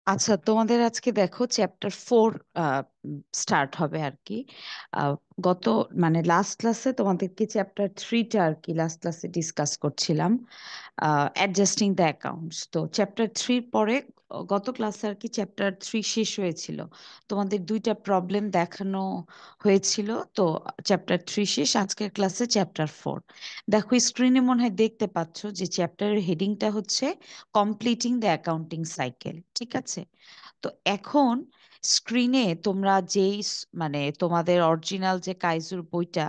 আচ্ছা, তোমাদের আজকে দেখো চ্যাপ্টার 4 স্টার্ট হবে আর কি। আহ, গত মানে লাস্ট ক্লাসে তোমাদেরকে চ্যাপ্টার 3টা আর কি লাস্ট ক্লাসে ডিসকাস করছিলাম, অ্যাডজাস্টিং দ্য অ্যাকাউন্টস। তো চ্যাপ্টার 3 পরে গত ক্লাসে আর কি চ্যাপ্টার 3 শেষ হয়েছিল। তোমাদের দুইটা প্রবলেম দেখানো হয়েছিল। তো চ্যাপ্টার 3 শেষ, আজকের ক্লাসে চ্যাপ্টার 4। দেখো স্ক্রিনে মনে হয় দেখতে পাচ্ছো যে চ্যাপ্টারের হেডিংটা হচ্ছে কমপ্লিটিং দ্য অ্যাকাউন্টিং সাইকেল, ঠিক আছে? তো এখন স্ক্রিনে তোমরা মানে তোমাদের অরিজিনাল যে কাইজুর বইটা,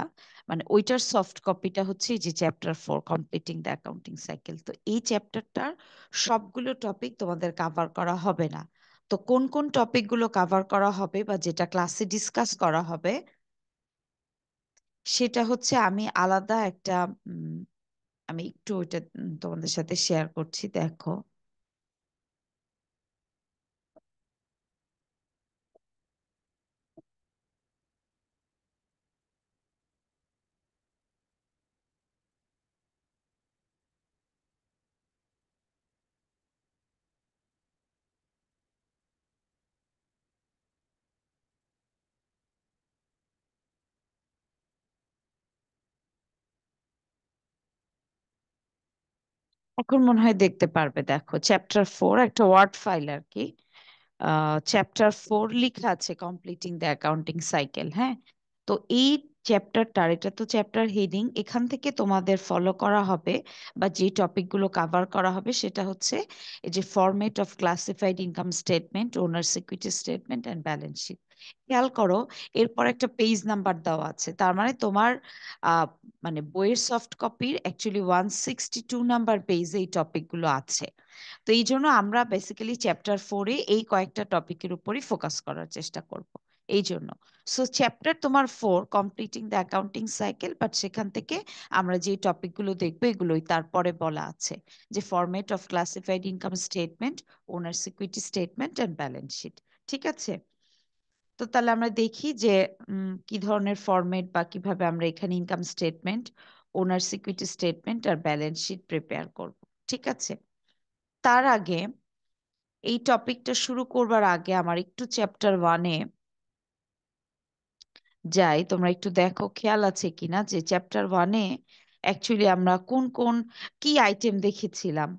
মানে ওইটার সফট কপিটা হচ্ছে এই যে chapter 4 completing the accounting cycle. তো এই চ্যাপ্টারটার সবগুলো টপিক তোমাদের কাভার করা হবে না। তো কোন কোন টপিক গুলো কাভার করা হবে বা যেটা ক্লাসে ডিসকাস করা হবে, সেটা হচ্ছে আমি আলাদা একটা উম, আমি একটু ওইটা তোমাদের সাথে শেয়ার করছি, দেখো। এখন মনে হয় দেখতে পারবে, দেখো চ্যাপ্টার 4 একটা ওয়ার্ড ফাইল আর কি। চ্যাপ্টার 4 লেখা আছে কমপ্লিটিং দ্য অ্যাকাউন্টিং সাইকেল, হ্যাঁ। তো এই চ্যাপ্টারটার, এটা তো চ্যাপ্টার হেডিং, এখান থেকে তোমাদের ফলো করা হবে বা যে টপিকগুলো কাভার করা হবে সেটা হচ্ছে এই যে format of classified income statement, owner security statement and balance sheet. খেয়াল করো, এরপর একটা পেজ নাম্বার দেওয়া আছে, তার মানে তোমার আহ মানে বইয়ের সফট কপির অ্যাকচুয়ালি 162 নাম্বার পেজে এই টপিকগুলো আছে। তো এই জন্য আমরা বেসিক্যালি চ্যাপ্টার 4-এ এই কয়েকটা টপিকের উপরই ফোকাস করার চেষ্টা করব। এই জন্য সো চ্যাপ্টার তোমার 4 completing the accounting cycle, but সেখান থেকে আমরা যে টপিকগুলো দেখবো এগুলোই তারপরে বলা আছে, যে format of classified income statement, owner security statement and balance sheet. ঠিক আছে? তো তাহলে আমরা দেখি যে কি ধরনের ফরম্যাট বা কিভাবে আমরা এখানে income statement, owner security statement আর ব্যালেন্স শিট প্রিপেয়ার করব। ঠিক আছে? তার আগে, এই টপিকটা শুরু করবার আগে আমার একটু চ্যাপ্টার 1-এ যাই, তোমরা একটু দেখো খেয়াল আছে কিনা যে চ্যাপ্টার 1-এ অ্যাকচুয়ালি আমরা কোন কোন কি আইটেম দেখেছিলাম।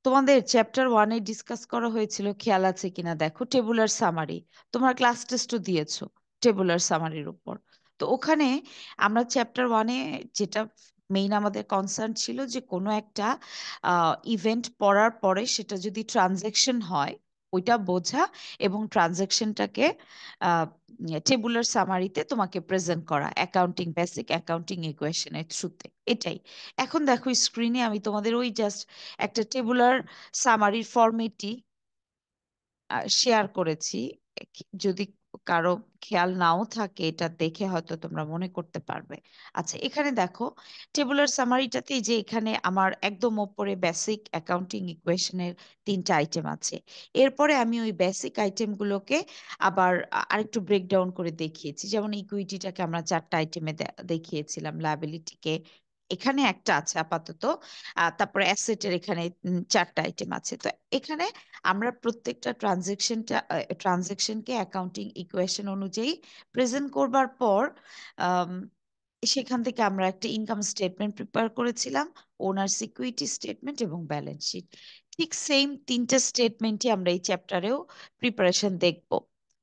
তোমাদের চ্যাপ্টার 1-এ ডিসকাস করা হয়েছিল, খেয়াল আছে কিনা দেখো, টেবুলার সামারি। তোমরা ক্লাস টেস্টও দিয়েছো টেবুলার সামারির উপর। তো ওখানে আমরা চ্যাপ্টার 1-এ যেটা মেইন আমাদের কনসার্ন ছিল যে কোনো একটা ইভেন্ট পড়ার পরে সেটা যদি ট্রানজেকশন হয় ওইটা বোঝা, এবং ট্রানজেকশনটাকে টেবুলার সামারিতে তোমাকে প্রেজেন্ট করা অ্যাকাউন্টিং, বেসিক অ্যাকাউন্টিং ইকুয়েশনের থ্রুতে। এটাই। এখন দেখো স্ক্রিনে আমি তোমাদের ওই জাস্ট একটা টেবুলার সামারির ফরম্যাটই শেয়ার করেছি। যদি কারো খেয়াল নাও থাকে, এটা দেখে হয়তো তোমরা মনে করতে পারবে। আচ্ছা, এখানে দেখো টেবুলার সামারিটাতে যে এখানে আমার একদম ওপরে বেসিক অ্যাকাউন্টিং ইকুয়েশনের 3টা আইটেম আছে। এরপরে আমি ওই বেসিক আইটেমগুলোকে আবার আরেকটু ব্রেকডাউন করে দেখিয়েছি। যেমন ইকুইটিটাকে আমরা 4টা আইটেমে দেখিয়েছিলাম, লায়াবিলিটিকে এখানে একটা আছে আপাতত, তারপরে অ্যাসেটের এখানে 4টা আইটেম আছে। তো এখানে আমরা প্রত্যেকটা ট্রানজেকশনকে অ্যাকাউন্টিং ইকুয়েশন অনুযায়ী প্রেজেন্ট করবার পর আম, সেখান থেকে আমরা একটা ইনকাম স্টেটমেন্ট প্রিপেয়ার করেছিলাম, ওনার সিকিউরিটি স্টেটমেন্ট এবং ব্যালেন্স শিট। ঠিক সেম 3টে স্টেটমেন্টই আমরা এই চ্যাপ্টারেও প্রিপারেশন দেখব।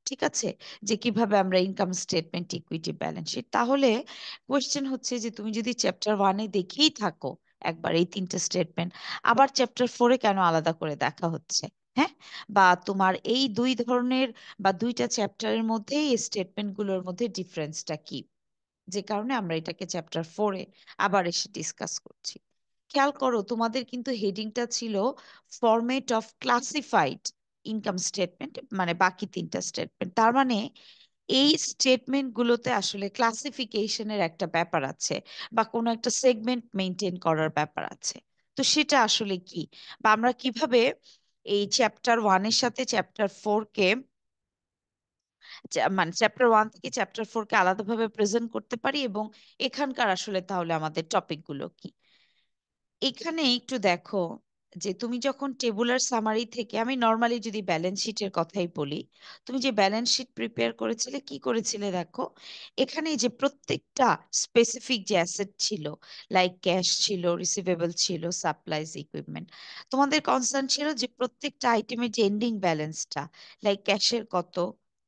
ঠিক আছে? যে কিভাবে আমরা income statement, equity, balance sheet. তাহলে কোয়েশ্চেন হচ্ছে যে তুমি যদি চ্যাপ্টার 1-এ দেখেই থাকো একবার এই 3টে স্টেটমেন্ট, আবার চ্যাপ্টার 4-এ কেন আলাদা করে দেখা হচ্ছে? হ্যাঁ, বা তোমার এই দুই ধরনের বা দুইটা চ্যাপ্টারের মধ্যে এই স্টেটমেন্ট গুলোর মধ্যে ডিফারেন্সটা কি, যে কারণে আমরা এটাকে চ্যাপ্টার 4-এ আবার এসে ডিসকাস করছি। খেয়াল করো, তোমাদের কিন্তু হেডিংটা ছিল format of classified income statement, মানে বাকি 3টা স্টেটমেন্ট। তার মানে এই স্টেটমেন্ট গুলোতে আসলে ক্লাসিফিকেশনের একটা ব্যাপার আছে বা কোনো একটা সেগমেন্ট মেনটেন করার ব্যাপার আছে। তো সেটা আসলে কি, বা আমরা কিভাবে এই চ্যাপ্টার 1-এর সাথে চ্যাপ্টার 4-কে মানে চ্যাপ্টার 1 থেকে চ্যাপ্টার 4 কে আলাদাভাবে প্রেজেন্ট করতে পারি, এবং এখানকার আসলে তাহলে আমাদের টপিক গুলো কি। এখানে একটু দেখো যে তুমি যখন টেবুলার সামারি থেকে, আমি নর্মালি যদি ব্যালেন্স শিটের কথাই বলি, তুমি যে ব্যালেন্স শিট প্রিপেয়ার করেছিলে কি করেছিলে দেখো, এখানে যে প্রত্যেকটা স্পেসিফিক যে অ্যাসেট ছিল, লাইক ক্যাশ ছিল, রিসিভেবল ছিল, সাপ্লাইজ, ইকুইপমেন্ট, তোমাদের কনসার্ন ছিল যে প্রত্যেকটা আইটেমের যে এন্ডিং ব্যালেন্সটা, লাইক ক্যাশের কত,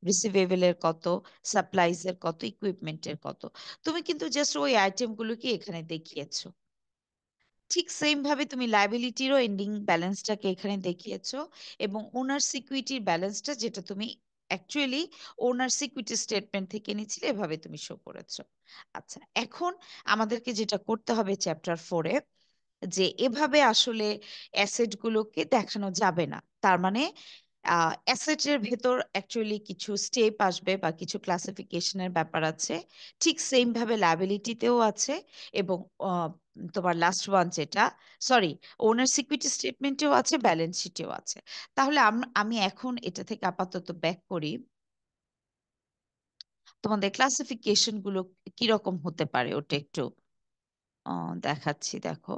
রিসিভেবলের কত, সাপ্লাইজের কত, ইকুইপমেন্টের কত, তুমি কিন্তু জাস্ট ওই আইটেমগুলোকে এখানে দেখিয়েছো। ঠিক সেম ভাবে তুমি লাইবিলিটিরও এন্ডিং ব্যালেন্সটাকে এখানে দেখিয়েছো, এবং ওনার সিকিউরিটির ব্যালেন্সটা যেটা তুমি অ্যাকচুয়ালি ওনার সিকিউরিটি স্টেটমেন্ট থেকে নিয়েছিলে, এভাবে তুমি শো করেছো। আচ্ছা, এখন আমাদেরকে যেটা করতে হবে চ্যাপ্টার 4-এ, যে এভাবে আসলে অ্যাসেট গুলোকে দেখানো যাবে না। তার মানে অ্যাসেটের ভেতর অ্যাকচুয়ালি কিছু স্টেপ আসবে বা কিছু ক্লাসিফিকেশনের ব্যাপার আছে, ঠিক সেম ভাবে লায়াবিলিটিতেও আছে, এবং আহ, তোমার লাস্ট ওয়ান যেটা, সরি, ওনার সিকিউরিটি স্টেটমেন্টেও আছে, ব্যালেন্স শিটেও আছে। তাহলে আমি এখন এটা থেকে আপাতত ব্যাক করি, তোমাদের ক্লাসিফিকেশন গুলো কিরকম হতে পারে ওটা একটু দেখাচ্ছি, দেখো।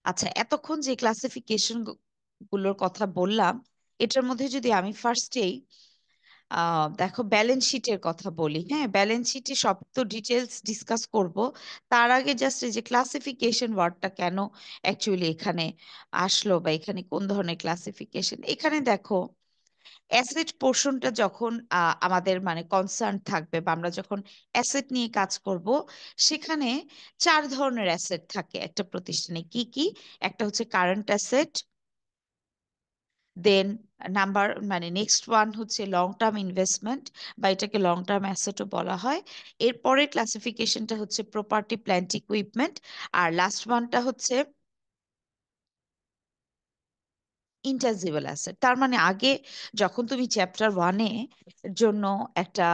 আচ্ছা, এতক্ষণ যে ক্লাসিফিকেশন গুলোর কথা বললাম, এটার মধ্যে যদি আমি ফার্স্টেই দেখো ব্যালেন্স শিটের কথা বলি, হ্যাঁ, ব্যালেন্স শিটে সব তো ডিটেলস ডিসকাস করব। তার আগে জাস্ট এই যে ক্লাসিফিকেশন ওয়ার্ডটা কেন অ্যাকচুয়ালি এখানে আসলো, বা এখানে কোন ধরনের ক্লাসিফিকেশন, এখানে দেখো অ্যাসেট পোর্শনটা যখন আমাদের মানে কনসার্ন থাকবে, বা আমরা যখন অ্যাসেট নিয়ে কাজ করব, সেখানে 4 ধরনের অ্যাসেট থাকে একটা প্রতিষ্ঠানে। কি কি? একটা হচ্ছে কারেন্ট অ্যাসেট, দেন নাম্বার মানে নেক্সট ওয়ান হচ্ছে লং টার্ম ইনভেস্টমেন্ট, বা এটাকে লং টার্ম অ্যাসেটও বলা হয়। এরপরে ক্লাসিফিকেশনটা হচ্ছে প্রপার্টি, প্ল্যান্ট, ইকুইপমেন্ট। আর লাস্ট ওয়ানটা হচ্ছে ইনট্যাঞ্জিবল অ্যাসেট। তার মানে আগে যখন তুমি চ্যাপ্টার 1-এ জন্য একটা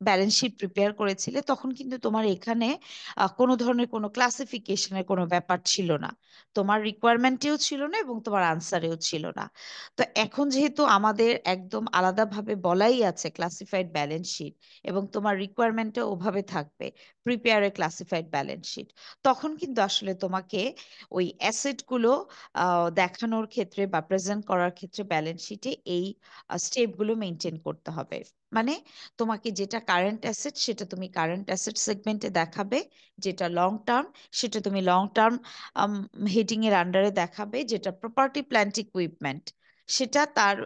ব্যালেন্স শিট প্রিপেয়ার করেছিলে, তখন কিন্তু তোমার এখানে কোনো ধরনের কোনো ক্লাসিফিকেশনের কোনো ব্যাপার ছিল না, তোমার রিকোয়ারমেন্টেও ছিল না, এবং তোমার আনসারেও ছিল না। তো এখন যেহেতু আমাদের একদম আলাদাভাবে বলাই আছে ক্লাসিফাইড ব্যালেন্স শিট, এবং তোমার রিকোয়ারমেন্টও ওভাবে থাকবে, prepare a classified balance sheet, তখন কিন্তু আসলে তোমাকে ওই অ্যাসেট গুলো দেখানোর ক্ষেত্রে বা প্রেজেন্ট করার ক্ষেত্রে ব্যালেন্স শিটে এই স্টেপগুলো মেনটেন করতে হবে। মানে তোমাকে যেটা কারেন্ট অ্যাসেট সেটা তুমি কারেন্ট অ্যাসেট সেগমেন্টে দেখাবে, যেটা লং টার্ম সেটা তুমি লং টার্ম হেডিং এর আন্ডারে দেখাবে, যেটা প্রপার্টি, প্ল্যান্ট, ইকুইপমেন্ট সেটা তার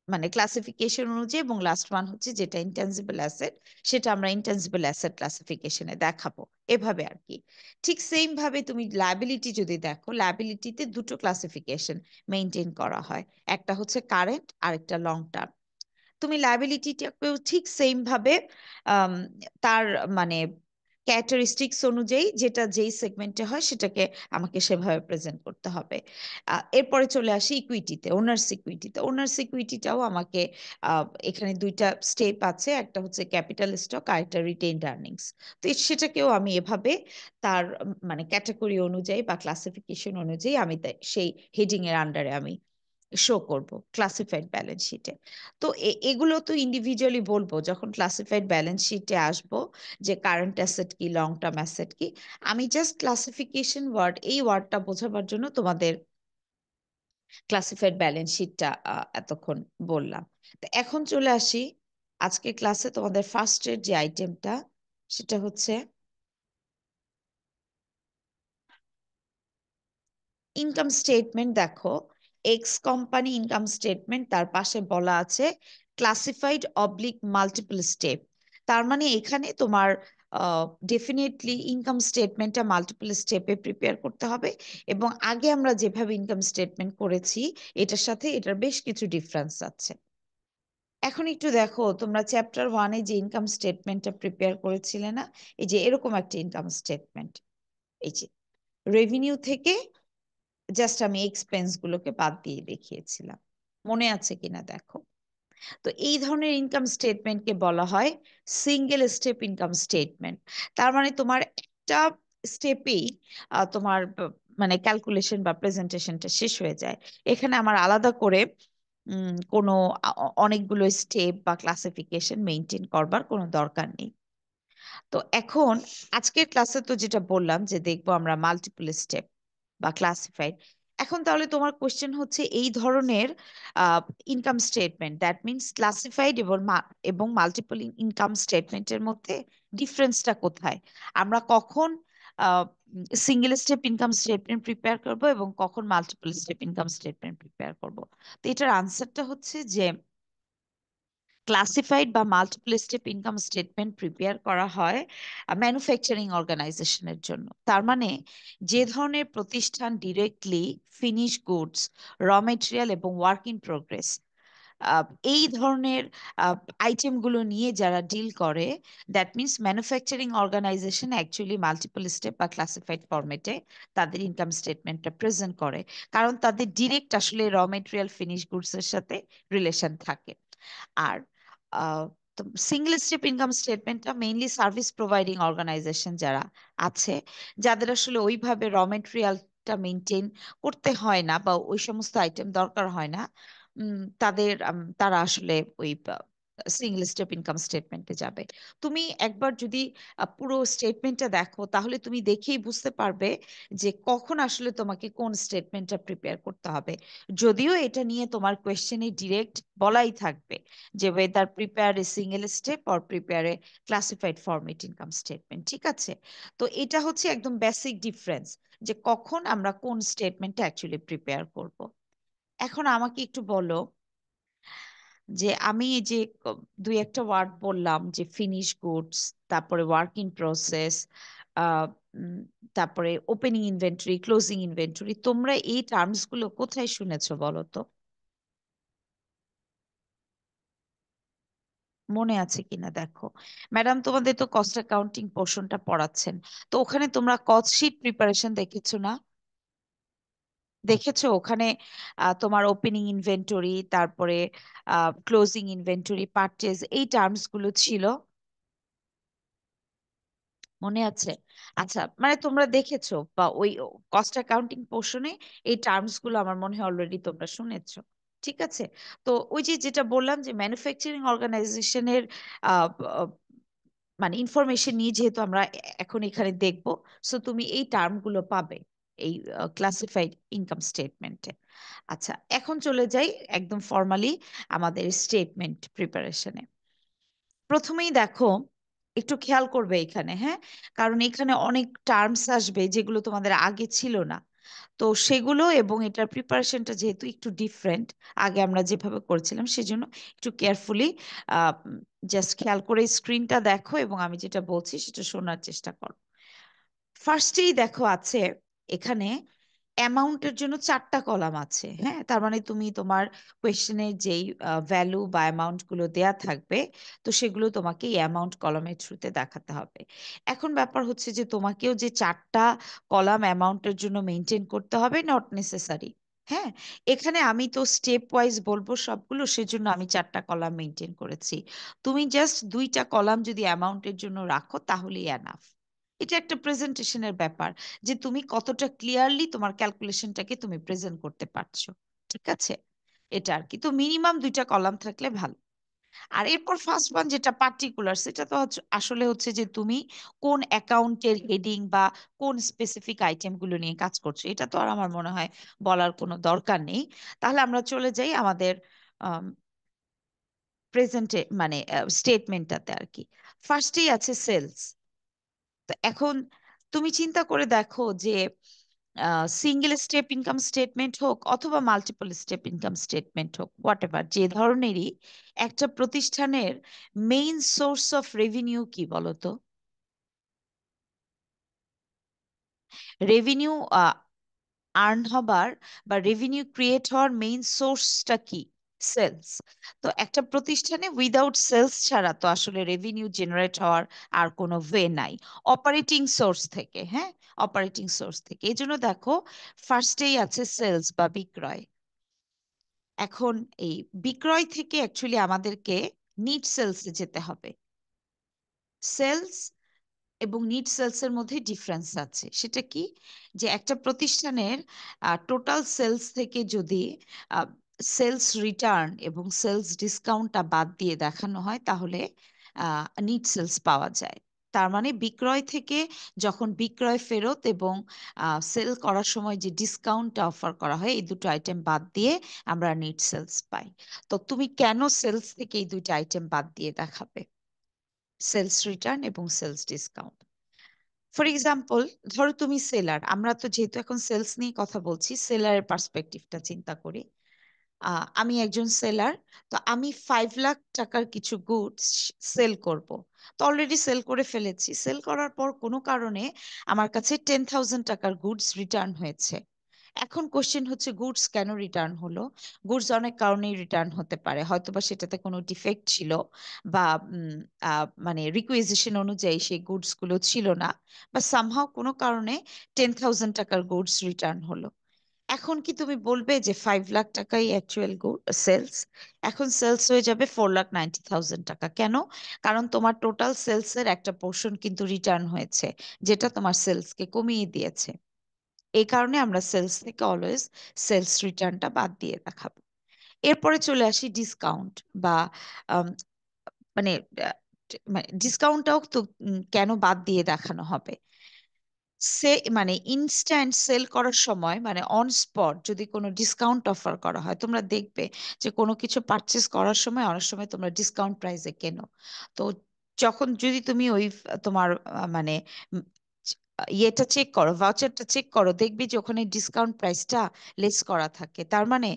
মানে ক্লাসিফিকেশন অনুযায়ী, এবং লাস্ট ওয়ান হচ্ছে যেটা ইনটেনজিবল অ্যাসেট, সেটা আমরা ইনটেনজিবল অ্যাসেট ক্লাসিফিকেশনে দেখাবো, এভাবে আর কি। ঠিক সেম ভাবে তুমি লায়াবিলিটি যদি দেখো, লায়াবিলিটিতে দুটো ক্লাসিফিকেশন মেনটেন করা হয়, একটা হচ্ছে কারেন্ট আর একটা লং টার্ম। তুমি লায়াবিলিটিটাকেও ঠিক সেম ভাবে আম, তার মানে ক্যারেক্টারিস্টিক্স অনুযায়ী যেটা যেই সেগমেন্টে হয় সেটাকে আমাকে সেভাবে প্রেজেন্ট করতে হবে। এরপরে চলে আসি ইকুইটিতে, ওনার্স ইকুইটিতে। ওনার্স ইকুইটিটাও আমাকে এখানে দুইটা স্টেপ আছে, একটা হচ্ছে ক্যাপিটাল স্টক আর একটা রিটেইনড আর্নিংস। তো সেটাকেও আমি এভাবে তার মানে ক্যাটাগরি অনুযায়ী বা ক্লাসিফিকেশন অনুযায়ী আমি সেই হেডিং এর আন্ডারে আমি শো করব ক্লাসিফাইড ব্যালেন্স শিটে। তো এগুলো তো ইন্ডিভিজুয়ালি বলবো যখন ক্লাসিফাইড ব্যালেন্স শিটে আসবো, যে কারেন্ট অ্যাসেট কি, লং টার্ম অ্যাসেট কি। আমি জাস্ট ক্লাসিফিকেশন ওয়ার্ড, এই ওয়ার্ডটা বোঝাবার জন্য তোমাদের ক্লাসিফাইড ব্যালেন্স শিটটা এতক্ষণ বললাম। তো এখন চলে আসি আজকে ক্লাসে তোমাদের ফার্স্টের যে আইটেমটা, সেটা হচ্ছে ইনকাম স্টেটমেন্ট। দেখো, এক্স কোম্পানি ইনকাম স্টেটমেন্ট, তার পাশে বলা আছে ক্লাসিফাইড অবলিক মাল্টিপল স্টেপ। তার মানে এখানে তোমার ডেফিনেটলি ইনকাম স্টেটমেন্টটা মাল্টিপল স্টেপে প্রিপেয়ার করতে হবে, এবং আগে আমরা যেভাবে ইনকাম স্টেটমেন্ট করেছি এটার সাথে এটার বেশ কিছু ডিফারেন্স আছে। এখন একটু দেখো, তোমরা চ্যাপ্টার 1-এ যে ইনকাম স্টেটমেন্টটা প্রিপেয়ার করেছিলে না, এই যে এরকম একটা ইনকাম স্টেটমেন্ট, এই যে রেভিনিউ থেকে জাস্ট আমি এক্সপেন্স গুলোকে বাদ দিয়ে দেখিয়েছিলাম, মনে আছে কিনা দেখো। তো এই ধরনের ইনকাম স্টেটমেন্টকে বলা হয় সিঙ্গেল স্টেপ ইনকাম স্টেটমেন্ট। তার মানে তোমার একটা স্টেপেই তোমার মানে ক্যালকুলেশন বা প্রেজেন্টেশনটা শেষ হয়ে যায়। এখানে আমার আলাদা করে কোনো অনেকগুলো স্টেপ বা ক্লাসিফিকেশন মেনটেন করবার কোনো দরকার নেই। তো এখন আজকের ক্লাসে তো যেটা বললাম যে দেখবো আমরা মাল্টিপল স্টেপ বা ক্লাসিফাইড। এখন তাহলে তোমার কোশ্চেন হচ্ছে এই ধরনের income statement, that means classified এবং মাল্টিপল ইনকাম স্টেটমেন্টের মধ্যে ডিফারেন্সটা কোথায়? আমরা কখন single step income statement prepare করব এবং কখন multiple step income statement prepare করব? তো এটার আনসারটা হচ্ছে যে ক্লাসিফাইড বা multiple step income statement prepare করা হয় ম্যানুফ্যাকচারিং অর্গানাইজেশনের জন্য। তার মানে যে ধরনের প্রতিষ্ঠান directly finish goods, raw material এবং ওয়ার্ক ইন প্রোগ্রেস এই ধরনের আইটেমগুলো নিয়ে যারা ডিল করে, that means manufacturing organization actually multiple step বা ক্লাসিফাইড ফরম্যাটে তাদের ইনকাম স্টেটমেন্টটা প্রেজেন্ট করে, কারণ তাদের ডিরেক্ট আসলে র মেটেরিয়াল ফিনিশ গুডস এর সাথে রিলেশন থাকে। আর সিঙ্গেল স্টেপ ইনকাম স্টেটমেন্টটা মেইনলি সার্ভিস প্রোভাইডিং অর্গানাইজেশন যারা আছে, যাদের আসলে ওইভাবে র মেটেরিয়ালটা মেনটেন করতে হয় না বা ওই সমস্ত আইটেম দরকার হয় না, তারা আসলে ওই সিঙ্গেল স্টেপ ইনকাম স্টেটমেন্টে যাবে। তুমি একবার যদি পুরো স্টেটমেন্টটা দেখো তাহলে তুমি দেখেই বুঝতে পারবে যে কখন আসলে তোমাকে কোন স্টেটমেন্টটা প্রিপেয়ার করতে হবে। যদিও এটা নিয়ে তোমার কোয়েশ্চেনে ডিরেক্ট বলাই থাকবে যে whether prepare a single step or prepare a classified format income statement, ঠিক আছে? তো এটা হচ্ছে একদম বেসিক ডিফারেন্স যে কখন আমরা কোন স্টেটমেন্টটা অ্যাকচুয়ালি প্রিপেয়ার করব। এখন আমাকে একটু বলো যে আমি এই যে দুই একটা ওয়ার্ড বললাম যে ফিনিশ গুডস, তারপরে ওয়ার্ক ইন প্রসেস, তারপরে ওপেনিং ইনভেন্টরি, ক্লোজিং ইনভেন্টরি, তোমরা এই টার্মস গুলো কোথায় শুনেছো বলো তো? মনে আছে কিনা দেখো। ম্যাডাম তোমাদের তো কস্ট অ্যাকাউন্টিং পোর্শনটা পড়াচ্ছেন, তো ওখানে তোমরা কস্ট শিট প্রিপারেশন দেখেছো না? দেখেছো ওখানে তোমার ওপেনিং ইনভেন্টরি, তারপরে ক্লোজিং ইনভেন্টরি, পারচেজ, এই টার্মস গুলো ছিল, মনে আছে? আচ্ছা, মানে তোমরা দেখেছো বা ওই কস্ট অ্যাকাউন্টিং পোর্শনে এই টার্মস গুলো আমার মনে হয় অলরেডি তোমরা শুনেছো। ঠিক আছে। তো ওই যে যেটা বললাম যে ম্যানুফ্যাকচারিং অর্গানাইজেশনের মানে ইনফরমেশন নিয়ে যেহেতু আমরা এখন এখানে দেখব, সো তুমি এই টার্মগুলো পাবে এই ক্লাসিফাইড ইনকাম স্টেটমেন্টে। আচ্ছা, এখন চলে যাই একদম ফর্মালি আমাদের স্টেটমেন্ট প্রিপারেশনে। প্রথমেই দেখো, একটু খেয়াল করবে এখানে, হ্যাঁ, কারণ এখানে অনেক টার্মস আসবে যেগুলো তোমাদের আগে ছিল না। তো সেগুলো এবং এটার প্রিপারেশনটা যেহেতু একটু ডিফারেন্ট আগে আমরা যেভাবে করেছিলাম, সেজন্য একটু কেয়ারফুলি জাস্ট খেয়াল করে স্ক্রিনটা দেখো এবং আমি যেটা বলছি সেটা শোনার চেষ্টা করো। ফার্স্টেই দেখো আছে এখানে অ্যামাউন্টের জন্য চারটা কলাম আছে, হ্যাঁ, তার মানে তুমি তোমার কোয়েশ্চেনের যেই ভ্যালু বা অ্যামাউন্ট গুলো দেয়া থাকবে, তো সেগুলো তোমাকে এই অ্যামাউন্ট কলামের থ্রুতে দেখাতে হবে। এখন ব্যাপার হচ্ছে যে তোমাকেও যে চারটা কলাম অ্যামাউন্টের জন্য মেনটেন করতে হবে, নট নেসেসারি। হ্যাঁ, এখানে আমি তো স্টেপ ওয়াইজ বলবো সবগুলো, সেজন্য আমি চারটা কলাম মেনটেন করেছি। তুমি জাস্ট দুইটা কলাম যদি অ্যামাউন্টের জন্য রাখো তাহলেই এনাফ। এটা একটা প্রেজেন্টেশনের ব্যাপার যে তুমি কতটা ক্লিয়ারলি তোমার ক্যালকুলেশনটাকে তুমি প্রেজেন্ট করতে পারছো। ঠিক আছে, এটা আর কি। তো মিনিমাম দুইটা কলাম থাকলে ভালো। আর এরপর ফার্স্ট ওয়ান যেটা পার্টিকুলার, সেটা তো আসলে হচ্ছে যে তুমি কোন অ্যাকাউন্টের হেডিং বা কোন স্পেসিফিক আইটেম গুলো নিয়ে কাজ করছো, এটা তো আর আমার মনে হয় বলার কোনো দরকার নেই। তাহলে আমরা চলে যাই আমাদের প্রেজেন্টে মানে স্টেটমেন্টটাতে আর কি। ফার্স্টেই আছে সেলস। তো এখন তুমি চিন্তা করে দেখো যে সিঙ্গেল স্টেপ ইনকাম স্টেটমেন্ট হোক অথবা মাল্টিপল স্টেপ ইনকাম স্টেটমেন্ট হোক, হোয়াট এভার, যে ধরনেরই, একটা প্রতিষ্ঠানের মেইন সোর্স অফ রেভিনিউ কি বলতো? রেভিনিউ আর্ন হবার বা রেভিনিউ ক্রিয়েট হওয়ার মেইন সোর্সটা কি? সেলস। তো একটা প্রতিষ্ঠানে উইদাউট সেলস ছাড়া তো আসলে রেভিনিউ জেনারেট হওয়ার আর কোনো ওয়ে নাই অপারেটিং সোর্স থেকে। হ্যাঁ, অপারেটিং সোর্স থেকে, এই জন্য দেখো ফার্স্টেই আছে সেলস বা বিক্রয়। এখন এই বিক্রয় থেকে অ্যাকচুয়ালি আমাদেরকে নিট সেলসে যেতে হবে। সেলস এবং নিট সেলস এর মধ্যে ডিফারেন্স আছে। সেটা কি, যে একটা প্রতিষ্ঠানের টোটাল সেলস থেকে যদি সেলস রিটার্ন এবং সেলস ডিসকাউন্টটা বাদ দিয়ে দেখানো হয় তাহলে নিট সেলস পাওয়া যায়। তার মানে বিক্রয় থেকে যখন বিক্রয় ফেরত এবং সেল করার সময় যে ডিসকাউন্টটা অফার করা হয় এই দুটো আইটেম বাদ দিয়ে আমরা নিট সেলস পাই। তো তুমি কেন সেলস থেকে এই দুইটা আইটেম বাদ দিয়ে দেখাবে, সেলস রিটার্ন এবং সেলস ডিসকাউন্ট? ফর এক্সাম্পল, ধরো তুমি সেলার, আমরা তো যেহেতু এখন সেলস নিয়ে কথা বলছি, সেলারের পার্সপেক্টিভটা চিন্তা করি। আমি একজন সেলার, তো আমি 5 লাখ টাকার কিছু গুডস সেল করব। তো অলরেডি সেল করে ফেলেছি, সেল করার পর কোনো কারণে আমার কাছে 10,000 টাকার গুডস রিটার্ন হয়েছে। এখন কোশ্চেন হচ্ছে গুডস কেন রিটার্ন হলো? গুডস অনেক কারণেই রিটার্ন হতে পারে, হয়তোবা সেটাতে কোনো ডিফেক্ট ছিল, বা মানে রিকুইজিশন অনুযায়ী সেই গুডস গুলো ছিল না, বা সামহাও কোনো কারণে 10,000 টাকার গুডস রিটার্ন হলো। এখন কি তুমি বলবে যে 5 লাখ টাকাই অ্যাকচুয়াল সেলস? এখন সেলস হয়ে যাবে 4,90,000 টাকা। কেন? কারণ তোমার টোটাল সেলস এর একটা পোর্শন কিন্তু রিটার্ন হয়েছে, যেটা তোমার সেলস কে কমিয়ে দিয়েছে। এই কারণে আমরা সেলস থেকে অলওয়েজ সেলস রিটার্নটা বাদ দিয়ে দেখাবো। এরপরে চলে আসি ডিসকাউন্ট, বা আম, মানে মানে ডিসকাউন্টটাও তো কেন বাদ দিয়ে দেখানো হবে? সে মানে ইনস্ট্যান্ট সেল করার সময়, মানে অন স্পট যদি কোনো ডিসকাউন্ট অফার করা হয়, তোমরা দেখবে যে কোনো কিছু পারচেস করার সময় অনেক সময় তোমরা ডিসকাউন্ট প্রাইসে কেনো। তো যখন যদি তুমি ওই তোমার মানে উম, ইয়েটা চেক করো, ভাউচারটা চেক করো, দেখবি যে ওখানে ডিসকাউন্ট প্রাইসটা লেস করা থাকে। তার মানে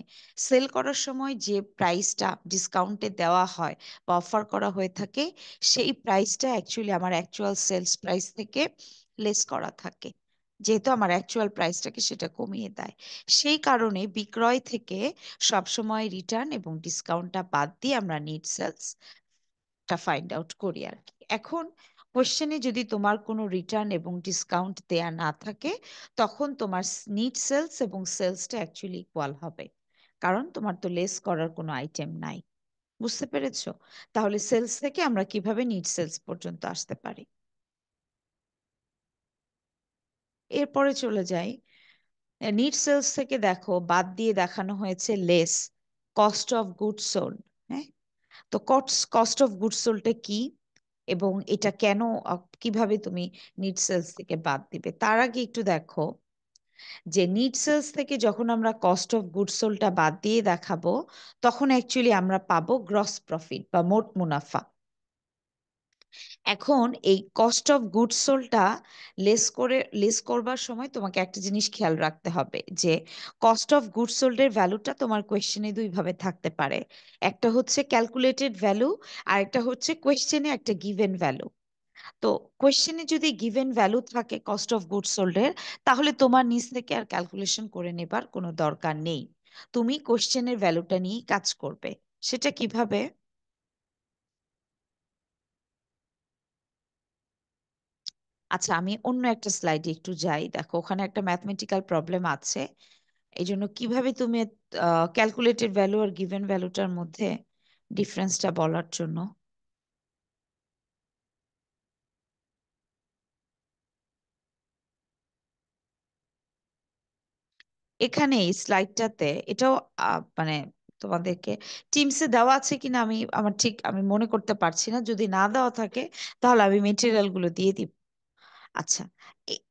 সেল করার সময় যে প্রাইসটা ডিসকাউন্টে দেওয়া হয় বা অফার করা হয়ে থাকে, সেই প্রাইসটা অ্যাকচুয়ালি আমার অ্যাকচুয়াল সেলস প্রাইস থেকে লেস করা থাকে, যেহেতু আমার অ্যাকচুয়াল প্রাইসটাকে সেটা কমিয়ে দেয়। সেই কারণে বিক্রয় থেকে সবসময় রিটার্ন এবং ডিসকাউন্টটা বাদ দিয়ে আমরা নিট সেলসটা ফাইন্ড আউট করি আর কি। এখন কোশ্চেনে যদি তোমার কোনো রিটার্ন এবং ডিসকাউন্ট দেয়া না থাকে, তখন তোমার নিট সেলস এবং সেলসটা অ্যাকচুয়ালি ইকুয়াল হবে, কারণ তোমার তো লেস করার কোনো আইটেম নাই। বুঝতে পেরেছো? তাহলে সেলস থেকে আমরা কিভাবে নিট সেলস পর্যন্ত আসতে পারি? এরপরে চলে যাই, নিট সেলস থেকে দেখো বাদ দিয়ে দেখানো হয়েছে less cost of goods sold. হ্যাঁ, তো কস্ট অফ গুডস সোল্ডটা কি এবং এটা কেন, কিভাবে তুমি নিট সেলস থেকে বাদ দিবে? তার আগে একটু দেখো যে নিট সেলস থেকে যখন আমরা কস্ট অফ গুডস সোল্ডটা বাদ দিয়ে দেখাবো, তখন অ্যাকচুয়ালি আমরা পাবো গ্রস প্রফিট বা মোট মুনাফা। এখন এই কস্ট অফ গুডস সোল্ডটা লেস করবার সময় তোমাকে একটা জিনিস খেয়াল রাখতে হবে, যে কস্ট অফ গুডস সোল্ড এর ভ্যালুটা তোমার কোয়েশ্চেনে দুই ভাবে থাকতে পারে। একটা হচ্ছে ক্যালকুলেটেড ভ্যালু, আর একটা হচ্ছে কোয়েশ্চেনে একটা গিভেন ভ্যালু। তো কোয়েশ্চেনে যদি গিভেন ভ্যালু থাকে কস্ট অফ গুডস সোল্ড এর, তাহলে তোমার নিজ থেকে আর ক্যালকুলেশন করে নেবার কোনো দরকার নেই, তুমি কোয়েশ্চেনের ভ্যালুটা নিয়েই কাজ করবে। সেটা কিভাবে? আচ্ছা, আমি অন্য একটা স্লাইডে একটু যাই, দেখো ওখানে একটা ম্যাথমেটিক্যাল প্রবলেম আছে। এই জন্য কিভাবে তুমি ক্যালকুলেটেড ভ্যালু আর গিভেন ভ্যালুটার মধ্যে ডিফারেন্সটা বলার জন্য। এখানে এই স্লাইডটাতে এটাও মানে তোমাদেরকে টিমসে দেওয়া আছে কিনা আমি মনে করতে পারছি না, যদি না দেওয়া থাকে তাহলে আমি মেটেরিয়াল গুলো দিয়ে দিব। আচ্ছা,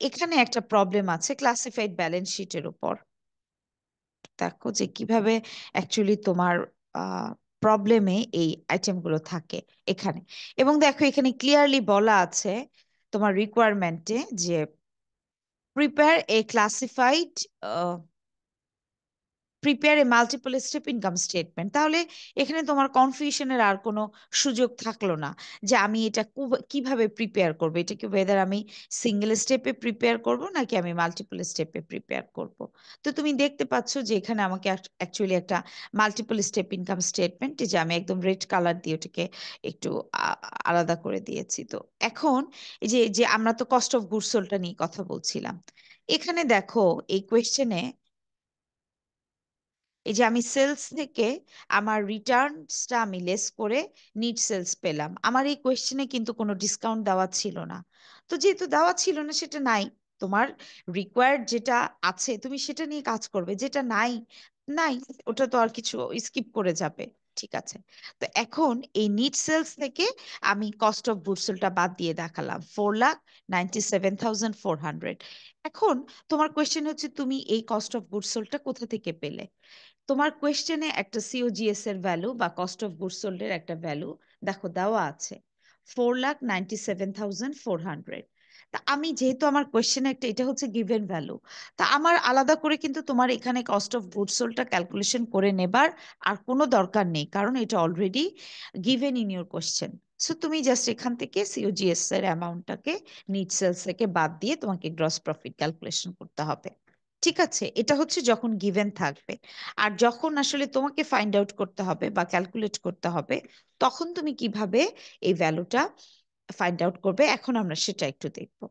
এখানে একটা প্রবলেম আছে ক্লাসিফাইড ব্যালেন্স শিটের উপর। দেখো যে কিভাবে অ্যাকচুয়ালি তোমার প্রবলেমে এই আইটেমগুলো থাকে এখানে। এবং দেখো এখানে ক্লিয়ারলি বলা আছে তোমার রিকোয়ারমেন্টে যে prepare a classified prepare a multiple step income statement. তাহলে এখানে তোমার কনফিউশনের আর কোনো সুযোগ থাকলো না, যে আমি এটা কিভাবে প্রিপেয়ার করবো, এটা কি ওয়েদার আমি সিঙ্গেল স্টেপে প্রিপেয়ার করব নাকি আমি মাল্টিপল স্টেপে প্রিপেয়ার করব। তো তুমি দেখতে পাচ্ছ যে এখানে আমাকে অ্যাকচুয়ালি একটা মাল্টিপল স্টেপ ইনকাম স্টেটমেন্ট, যে আমি একদম রেড কালার দিয়ে ওটাকে একটু আলাদা করে দিয়েছি। তো এখন এই যে যে আমরা তো কস্ট অফ গুডস সোল্ডটা নিয়ে কথা বলছিলাম, এখানে দেখো এই কোয়েশ্চেনে এই যে আমি সেলস থেকে আমার রিটার্নসটা আমি লেস করে নিট সেলস পেলাম, আমার এই কোয়েশ্চেনে কিন্তু কোনো ডিসকাউন্ট দেওয়া ছিল না। তো যেহেতু দেওয়া ছিল না, সেটা নাই। তোমার রিকোয়ার্ড যেটা আছে তুমি সেটা নিয়ে কাজ করবে, যেটা নাই নাই, ওটা তো আর কিছু স্কিপ করে যাবে। ঠিক আছে। তো এখন এই নিট সেলস থেকে আমি কস্ট অফ গুডসোল্ডটা বাদ দিয়ে দেখালাম 4,97,400। এখন তোমার কোয়েশ্চেন হচ্ছে তুমি এই কস্ট অফ গুডসোল্ডটা কোথা থেকে পেলে। তোমার কোয়েশ্চেনে একটা সিওজিএস এর ভ্যালু বা কস্ট অফ গুডস সোল্ড এর একটা ভ্যালু দেখো দেওয়া আছে, 4,97,400। তা আমি যেহেতু আমার কোয়েশ্চেনে একটা, এটা হচ্ছে গিভেন ভ্যালু, তা আমার আলাদা করে কিন্তু তোমার এখানে কস্ট অফ গুডস সোল্ডটা ক্যালকুলেশন করে নেবার আর কোনো দরকার নেই, কারণ এটা already given in your question. So তুমি জাস্ট এখান থেকে সিওজিএস এর অ্যামাউন্টটাকে নিট সেলস থেকে বাদ দিয়ে তোমাকে গ্রস প্রফিট ক্যালকুলেশন করতে হবে। ঠিক আছে, এটা হচ্ছে যখন গিভেন থাকবে। আর যখন আসলে তোমাকে ফাইন্ড আউট করতে হবে বা ক্যালকুলেট করতে হবে, তখন তুমি কিভাবে এই ভ্যালুটা ফাইন্ড আউট করবে, এখন আমরা সেটা একটু দেখব।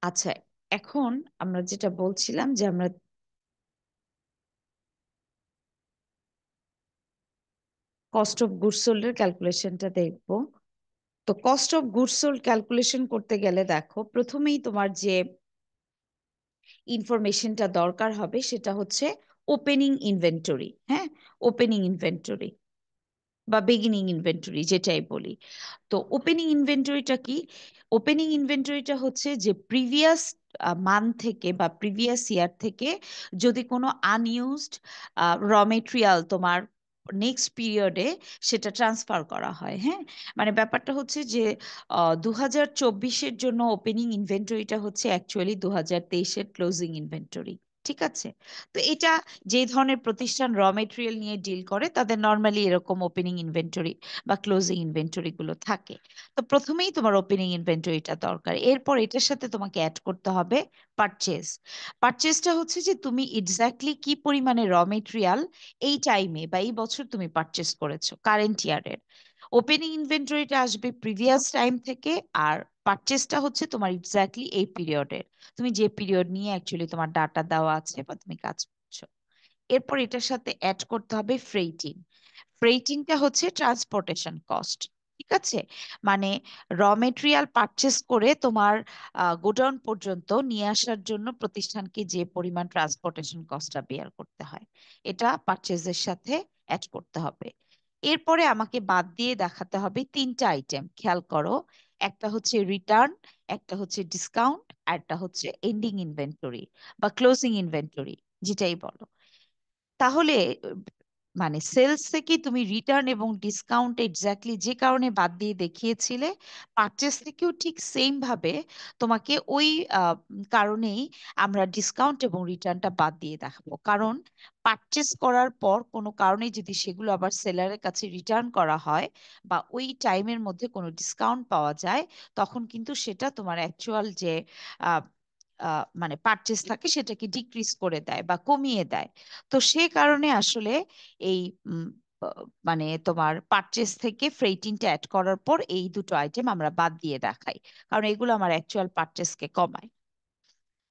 আচ্ছা, এখন আমরা যেটা বলছিলাম যে আমরা কস্ট অফ গুডস সোল্ড এর ক্যালকুলেশনটা দেখব। তো cost of goods sold calculation করতে গেলে দেখো প্রথমেই তোমার যে ইনফরমেশনটা দরকার হবে সেটা হচ্ছে ওপেনিং ইনভেন্টরি। হ্যাঁ, ওপেনিং ইনভেন্টরি বা বিগিনিং ইনভেন্টরি যেটাই বলি। তো ওপেনিং ইনভেন্টরিটা কি? ওপেনিং ইনভেন্টরিটা হচ্ছে যে প্রিভিয়াস মান্থ থেকে বা প্রিভিয়াস ইয়ার থেকে যদি কোনো আনইউজড র মেটেরিয়াল তোমার নেক্সট পিরিয়ডে সেটা ট্রান্সফার করা হয়। হ্যাঁ, মানে ব্যাপারটা হচ্ছে যে 2024-এর জন্য ওপেনিং ইনভেন্টরিটা হচ্ছে অ্যাকচুয়ালি 2023-এর ক্লোজিং ইনভেন্টরি। ঠিক আছে। তো এটা যে ধরনের প্রতিষ্ঠান র মেটেরিয়াল নিয়ে ডিল করে তাদের নর্মালি এরকম ওপেনিং ইনভেন্টরি বা ক্লোজিং ইনভেন্টরি গুলো থাকে। তো প্রথমেই তোমার ওপেনিং ইনভেন্টরিটা দরকার, এরপর এটার সাথে তোমাকে অ্যাড করতে হবে পারচেজ। পারচেজটা হচ্ছে যে তুমি এক্স্যাক্টলি কি পরিমাণে র মেটেরিয়াল এই টাইমে বা এই বছর তুমি পারচেজ করেছো কারেন্ট ইয়ারের। ওপেনিং ইনভেন্টরিটা আসবে প্রিভিয়াস টাইম থেকে, আর পারচেজটা হচ্ছে তোমার এক্স্যাক্টলি এই পিরিয়ডের, তুমি যে পিরিয়ড নিয়ে অ্যাকচুয়ালি তোমার ডাটা দেওয়া আছে বা তুমি কাজ করছো। এরপর এটার সাথে অ্যাড করতে হবে ফ্রেইটিং। ফ্রেইটিংটা হচ্ছে ট্রান্সপোর্টেশন কস্ট। ঠিক আছে, মানে র মেটেরিয়াল পারচেস করে তোমার গোডাউন পর্যন্ত নিয়ে আসার জন্য প্রতিষ্ঠানকে যে পরিমাণ ট্রান্সপোর্টেশন কস্টটা বেয়ার করতে হয়, এটা পারচেজের সাথে অ্যাড করতে হবে। এরপরে আমাকে বাদ দিয়ে দেখাতে হবে তিনটা আইটেম, খেয়াল করো। একটা হচ্ছে রিটার্ন, একটা হচ্ছে ডিসকাউন্ট, আর একটা হচ্ছে এন্ডিং ইনভেন্টরি বা ক্লোজিং ইনভেন্টরি, যেটাই বলো। তাহলে মানে সেলস থেকে তুমি রিটার্ন এবং ডিসকাউন্ট এক্স্যাক্টলি যে কারণে বাদ দিয়ে দেখিয়েছিলে, পারচেস থেকেও ঠিক সেম ভাবে তোমাকে ওই কারণেই আমরা ডিসকাউন্ট এবং রিটার্নটা বাদ দিয়ে দেখাবো। কারণ পারচেস করার পর কোনো কারণে যদি সেগুলো আবার সেলারের কাছে রিটার্ন করা হয় বা ওই টাইমের মধ্যে কোনো ডিসকাউন্ট পাওয়া যায়, তখন কিন্তু সেটা তোমার অ্যাকচুয়াল যে আহ, মানে পারচেস থাকে সেটাকে ডিক্রিজ করে দেয় বা কমিয়ে দেয়। তো সে কারণে আসলে এই উম, মানে তোমার পারচেস থেকে ফ্রেইটিংটা অ্যাড করার পর এই দুটো আইটেম আমরা বাদ দিয়ে দেখাই, কারণ এগুলো আমার অ্যাকচুয়াল পারচেসকে কমায়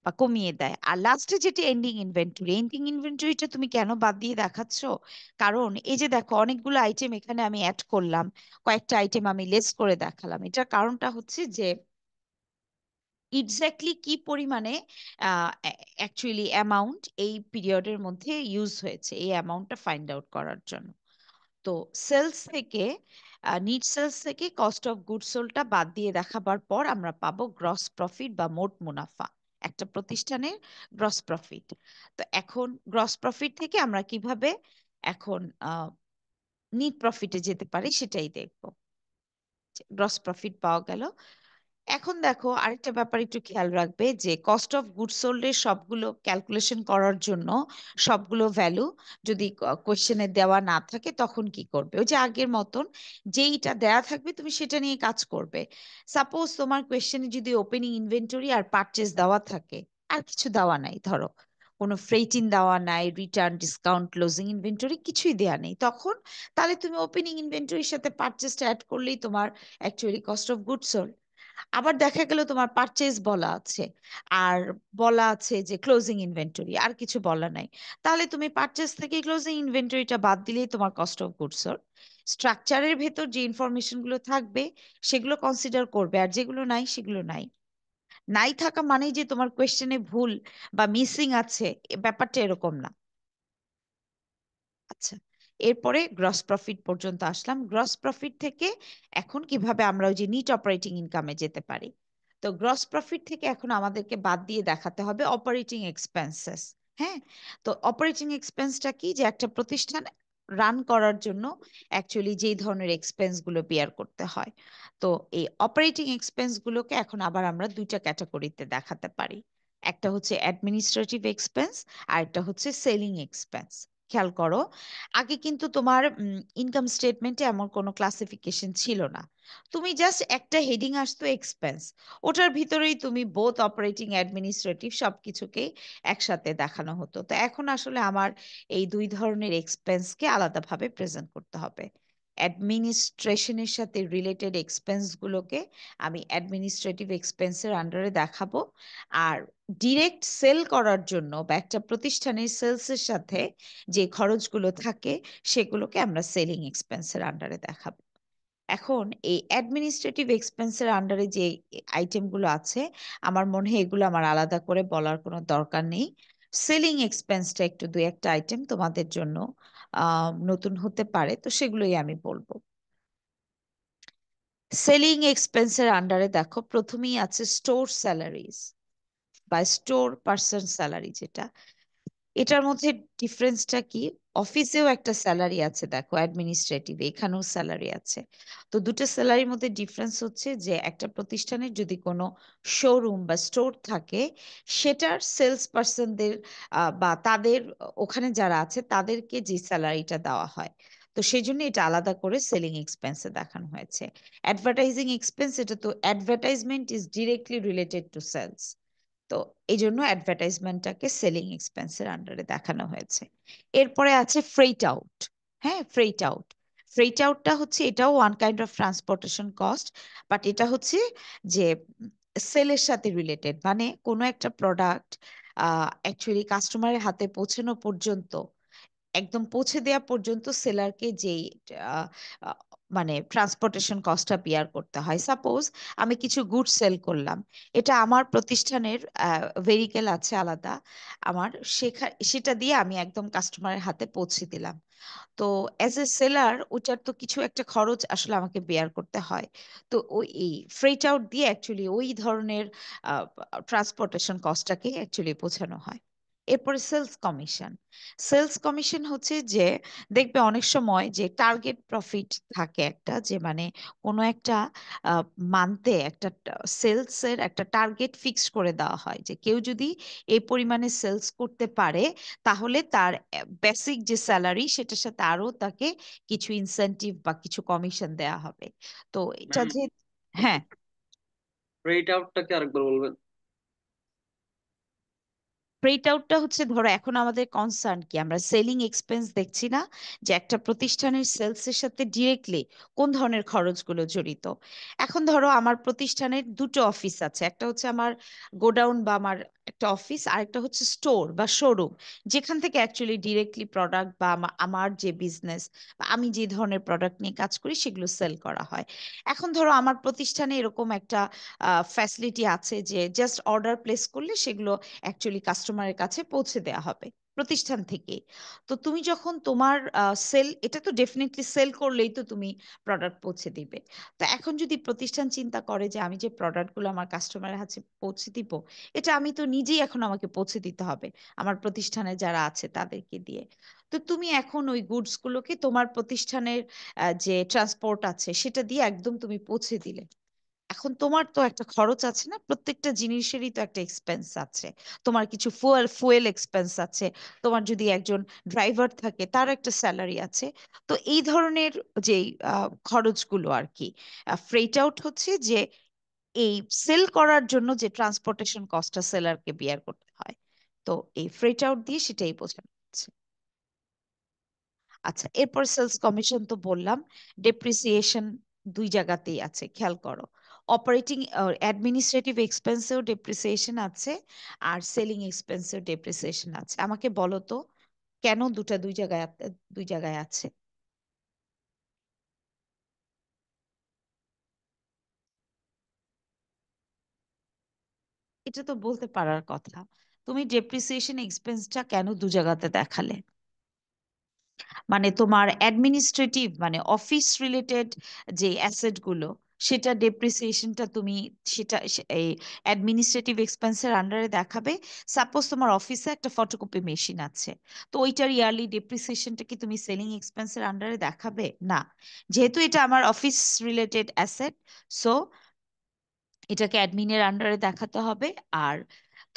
বা কমিয়ে দেয়। আর লাস্টে যেটি এন্ডিং ইনভেন্টরি, এন্ডিং ইনভেন্টরিটা তুমি কেন বাদ দিয়ে দেখাচ্ছ? কারণ এই যে দেখো অনেকগুলো আইটেম এখানে আমি অ্যাড করলাম, কয়েকটা আইটেম আমি লেস করে দেখালাম, এটার কারণটা হচ্ছে যে এক্স্যাক্টলি কি পরিমাণে অ্যাকচুয়ালি অ্যামাউন্ট এই পিরিয়ডের মধ্যে ইউজ হয়েছে এই অ্যামাউন্টটা ফাইন্ড আউট করার জন্য। তো সেলস থেকে নিট সেলস থেকে কস্ট অফ গুডস সোল্ডটা বাদ দিয়ে দেখাবার পর আমরা পাবো গ্রস প্রফিট বা মোট মুনাফা, একটা প্রতিষ্ঠানের গ্রস প্রফিট। তো এখন গ্রস প্রফিট থেকে আমরা কিভাবে এখন নিট প্রফিটে যেতে পারি সেটাই দেখবো। গ্রস প্রফিট পাওয়া গেল। এখন দেখো আরেকটা ব্যাপার একটু খেয়াল রাখবে যে কস্ট অফ গুডস সোল্ড এর সবগুলো ক্যালকুলেশন করার জন্য সবগুলো ভ্যালু যদি কোশ্চেনে দেওয়া না থাকে তখন কি করবে, ওই যে আগের মতন যেইটা দেয়া থাকবে তুমি সেটা নিয়ে কাজ করবে। সাপোজ তোমার কোশ্চেনে যদি ওপেনিং ইনভেন্টরি আর পারচেজ দেওয়া থাকে, আর কিছু দেওয়া নাই, ধরো কোনো ফ্রেটিং দেওয়া নাই, রিটার্ন, ডিসকাউন্ট, ক্লোজিং ইনভেন্টরি কিছুই দেওয়া নেই, তখন তাহলে তুমি ওপেনিং ইনভেন্টরির সাথে পারচেসটা অ্যাড করলেই তোমার actually cost of goods sold. আবার দেখা গেল তোমার পারচেজ বলা আছে, আর বলা আছে যে ক্লোজিং ইনভেন্টরি, আর কিছু বলা নাই, তাহলে তুমি পারচেজ থেকে ক্লোজিং ইনভেন্টরিটা বাদ দিলেই তোমার কস্ট অফ গুডস সোল্ড। স্ট্রাকচারের ভেতর যে ইনফরমেশন গুলো থাকবে সেগুলো কনসিডার করবে, আর যেগুলো নাই সেগুলো নাই। নাই থাকা মানেই যে তোমার কোয়েশ্চেনে ভুল বা মিসিং আছে, ব্যাপারটা এরকম না। আচ্ছা, এরপরে গ্রস প্রফিট পর্যন্ত আসলাম। গ্রস প্রফিট থেকে এখন কিভাবে আমরা ওই যে নিট অপারেটিং ইনকামে যেতে পারি। তো গ্রস প্রফিট থেকে এখন আমাদেরকে বাদ দিয়ে দেখাতে হবে অপারেটিং এক্সপেন্সেস। হ্যাঁ, তো অপারেটিং এক্সপেন্সটা কি, যে একটা প্রতিষ্ঠান রান করার জন্য অ্যাকচুয়ালি যেই ধরনের এক্সপেন্স গুলো বিয়ার করতে হয়। তো এই অপারেটিং এক্সপেন্স গুলোকে এখন আবার আমরা দুইটা ক্যাটাগরিতে দেখাতে পারি। একটা হচ্ছে অ্যাডমিনিস্ট্রেটিভ এক্সপেন্স, আর একটা হচ্ছে সেলিং এক্সপেন্স। খেয়াল করো, আগে কিন্তু তোমার ইনকাম স্টেটমেন্টে এমন কোনো ক্লাসিফিকেশন ছিল না। তুমি জাস্ট একটা হেডিং আসতো এক্সপেন্স, ওটার ভিতরেই তুমি বোথ অপারেটিং অ্যাডমিনিস্ট্রেটিভ সবকিছুকেই একসাথে দেখানো হতো। তো এখন আসলে আমার এই দুই ধরনের এক্সপেন্সকে আলাদাভাবে প্রেজেন্ট করতে হবে। অ্যাডমিনিস্ট্রেশনের সাথে রিলেটেড এক্সপেন্স গুলোকে আমি অ্যাডমিনিস্ট্রেটিভ এক্সপেন্সের আন্ডারে দেখাবো, আর ডিরেক্ট সেল করার জন্য বা একটা প্রতিষ্ঠানের সেলসের সাথে যে খরচগুলো থাকে সেগুলোকে আমরা সেলিং এক্সপেন্সের আন্ডারে দেখাবো। এখন এই অ্যাডমিনিস্ট্রেটিভ এক্সপেন্সের আন্ডারে যে আইটেমগুলো আছে, আমার মনে হয় এগুলো আমার আলাদা করে বলার কোনো দরকার নেই। সেলিং এক্সপেন্সটা একটু দুই একটা আইটেম তোমাদের জন্য নতুন হতে পারে, তো সেগুলোই আমি বলবো। সেলিং এক্সপেন্সের আন্ডারে দেখো প্রথমেই আছে স্টোর স্যালারিজ বা স্টোর পার্সন স্যালারি, যেটা এটার মধ্যে ডিফারেন্সটা কি। অফিসেও একটা স্যালারি আছে, দেখো অ্যাডমিনিস্ট্রেটিভ এখানেও স্যালারি আছে। তো দুটো স্যালারির মধ্যে ডিফারেন্স হচ্ছে যে একটা প্রতিষ্ঠানের যদি কোনো শোরুম বা স্টোর থাকে, সেটার সেলস পার্সনদের বা তাদের ওখানে যারা আছে তাদেরকে যে স্যালারিটা দেওয়া হয়, তো সেই জন্য এটা আলাদা করে সেলিং এক্সপেন্সে দেখানো হয়েছে। অ্যাডভার্টাইজিং এক্সপেন্স, এটা তো advertisement is directly related to sales, তো এই জন্য অ্যাডভার্টাইজমেন্টটাকে সেলিং এক্সপেন্সের আন্ডারে দেখানো হয়েছে। এরপরে আছে ফ্রেট আউট। হ্যাঁ, ফ্রেট আউট, ফ্রেট আউটটা হচ্ছে এটাও one kind of transportation cost, but এটা হচ্ছে যে সেলের সাথে রিলেটেড, মানে কোনো একটা প্রোডাক্ট অ্যাকচুয়ালি কাস্টমারের হাতে পৌঁছানো পর্যন্ত, একদম পৌঁছে দেওয়া পর্যন্ত সেলারকে যেই আহ, আহ, মানে ট্রান্সপোর্টেশন কস্টটা বিয়ার করতে হয়। সাপোজ আমি কিছু গুডস সেল করলাম, এটা আমার প্রতিষ্ঠানের ভেহিকেল আছে আলাদা আমার, সেটা দিয়ে আমি একদম কাস্টমারের হাতে পৌঁছে দিলাম। তো অ্যাজ এ সেলার ওটার তো কিছু একটা খরচ আসলে আমাকে বেয়ার করতে হয়। তো ওই এই ফ্রেট আউট দিয়ে অ্যাকচুয়ালি ওই ধরনের ট্রান্সপোর্টেশন কস্টটাকে অ্যাকচুয়ালি বোঝানো হয়। এরপরে সেলস কমিশন। সেলস কমিশন হচ্ছে যে, দেখবে অনেক সময় যে টার্গেট প্রফিট থাকে একটা, যে মানে কোনো একটা মান্থে একটা সেলস এর একটা টার্গেট ফিক্স করে দেওয়া হয়, যে কেউ যদি এই পরিমাণে সেলস করতে পারে তাহলে তার বেসিক যে স্যালারি সেটার সাথে আরো তাকে কিছু ইনসেনটিভ বা কিছু কমিশন দেয়া হবে। তো এটা ম্যাম, যে, হ্যাঁ, রেট আউটটা কি আরেকবার বলবেন? প্রেট আউটটা হচ্ছে, ধরো এখন আমাদের কনসার্ন কি, আমরা সেলিং এক্সপেন্স দেখছি না, যে একটা প্রতিষ্ঠানের সেলস এর সাথে ডিরেক্টলি কোন ধরনের খরচগুলো জড়িত। এখন ধরো আমার প্রতিষ্ঠানের দুটো অফিস আছে, একটা হচ্ছে আমার গোডাউন বা আমার একটা অফিস, আর একটা হচ্ছে স্টোর বা শোরুম, যেখান থেকে অ্যাকচুয়ালি ডিরেক্টলি প্রোডাক্ট বা আমার যে বিজনেস বা আমি যে ধরনের প্রোডাক্ট নিয়ে কাজ করি সেগুলো সেল করা হয়। এখন ধরো আমার প্রতিষ্ঠানে এরকম একটা ফ্যাসিলিটি আছে যে জাস্ট অর্ডার প্লেস করলে সেগুলো অ্যাকচুয়ালি কাস্টমারের কাছে পৌঁছে দেওয়া হবে প্রতিষ্ঠান থেকে। তো তুমি যখন তোমার সেল, এটা তো ডেফিনেটলি সেল করলেই তো তুমি প্রোডাক্ট পৌঁছে দিবে। তো এখন যদি প্রতিষ্ঠান চিন্তা করে যে আমি যে প্রোডাক্টগুলো আমার কাস্টমারের কাছে পৌঁছে দিব, এটা আমি তো নিজেই এখন আমাকে পৌঁছে দিতে হবে আমার প্রতিষ্ঠানে যারা আছে তাদেরকে দিয়ে। তো তুমি এখন ওই গুডস গুলোকে তোমার প্রতিষ্ঠানের যে ট্রান্সপোর্ট আছে সেটা দিয়ে একদম তুমি পৌঁছে দিলে। এখন তোমার তো একটা খরচ আছে না, প্রত্যেকটা জিনিসেরই তো একটা এক্সপেন্স আছে। তোমার কিছু ফুয়েল এক্সপেন্স আছে, তোমার যদি একজন ড্রাইভার থাকে তার একটা স্যালারি আছে। তো এই ধরনের যে খরচগুলো আর কি, ফ্রেট আউট হচ্ছে যে এই সেল করার জন্য যে ট্রান্সপোর্টেশন কস্টটা সেলারকে বিয়ার করতে হয়, তো এই ফ্রেট আউট দিয়ে সেটাই বোঝানো হচ্ছে। আচ্ছা, এরপর সেলস কমিশন তো বললাম। ডেপ্রিসিয়েশন দুই জায়গাতেই আছে, খেয়াল করো। অপারেটিং অ্যাডমিনিস্ট্রেটিভ এক্সপেন্সেও ডেপ্রিসিয়েশন আছে, আর সেলিং এক্সপেন্সেও ডেপ্রিসিয়েশন আছে। আমাকে বলো তো কেন দুটা দুই জায়গায় আছে? এটা তো বলতে পারার কথা। তুমি ডেপ্রিসিয়েশন এক্সপেন্সটা কেন দু জায়গাতে দেখালে? মানে তোমার অ্যাডমিনিস্ট্রেটিভ মানে অফিস রিলেটেড যে অ্যাসেট গুলো, সেটা ডেপ্রিসিয়েশনটা তুমি এই অ্যাডমিনিস্ট্রেটিভ এক্সপেন্সের আন্ডারে দেখাবে। সাপোজ তোমার অফিসে একটা ফটোকপি মেশিন আছে, তো ওইটার ইয়ারলি ডেপ্রিসিয়েশনটা কি তুমি সেলিং এক্সপেন্সের আন্ডারে দেখাবে? না। যেহেতু এটা আমার অফিস রিলেটেড অ্যাসেট, সো এটাকে অ্যাডমিনের আন্ডারে দেখাতে হবে। আর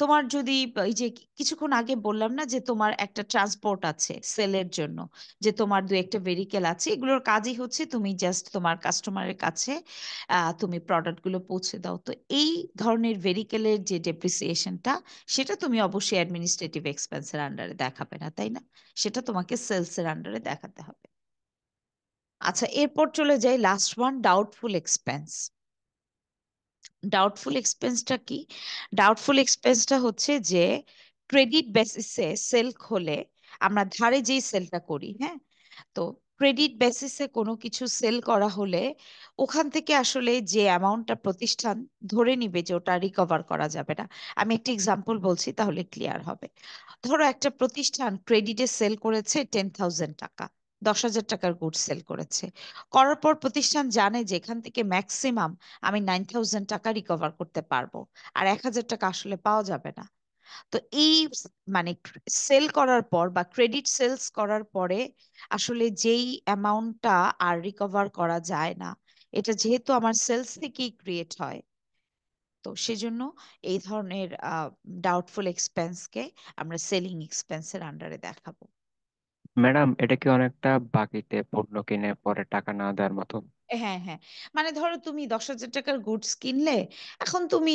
তোমার যদি এই যে কিছুক্ষণ আগে বললাম না যে তোমার একটা ট্রান্সপোর্ট আছে সেলের জন্য, যে তোমার দু একটা ভেহিকেল আছে, এগুলোর কাজই হচ্ছে তুমি জাস্ট তোমার কাস্টমারের কাছে তুমি প্রোডাক্ট গুলো পৌঁছে দাও। তো এই ধরনের ভেহিকেলের যে ডেপ্রিসিয়েশনটা, সেটা তুমি অবশ্যই অ্যাডমিনিস্ট্রেটিভ এক্সপেন্সের আন্ডারে দেখাবে না, তাই না? সেটা তোমাকে সেলস এর আন্ডারে দেখাতে হবে। আচ্ছা, এরপর চলে যাই last one, doubtful expense. Doubtful এক্সপেন্সটা কি? ডাউটফুল এক্সপেন্সটা হচ্ছে যে ক্রেডিট বেসিসে সেল হলে, আমরা ধারে যেই সেলটা করি, হ্যাঁ, তো ক্রেডিট বেসিসে কোনো কিছু সেল করা হলে ওখান থেকে আসলে যে অ্যামাউন্টটা প্রতিষ্ঠান ধরে নিবে যে ওটা রিকভার করা যাবে না। আমি একটা এক্সাম্পল বলছি তাহলে ক্লিয়ার হবে। ধরো একটা প্রতিষ্ঠান ক্রেডিটে সেল করেছে 10,000 টাকা, 10,000 টাকার গুড সেল করেছে। করার পর প্রতিষ্ঠান জানে যে এখান থেকে ম্যাক্সিমাম আমি 9,000 টাকা রিকভার করতে পারবো, আর 1,000 টাকা আসলে পাওয়া যাবে না। তো এই মানে সেল করার পর বা ক্রেডিট সেলস করার পরে আসলে যেই অ্যামাউন্টটা আর রিকভার করা যায় না, এটা যেহেতু আমার সেলস থেকেই ক্রিয়েট হয়, তো সেজন্য এই ধরনের ডাউটফুল এক্সপেন্সকে আমরা সেলিং এক্সপেন্সের আন্ডারে দেখাবো। ম্যাডাম, এটা কি অনেকটা বাকিতে পণ্য কিনে পরে টাকা না দেওয়ার মতো? হ্যাঁ, হ্যাঁ। মানে ধরো তুমি 10,000 টাকার গুডস কিনলে, এখন তুমি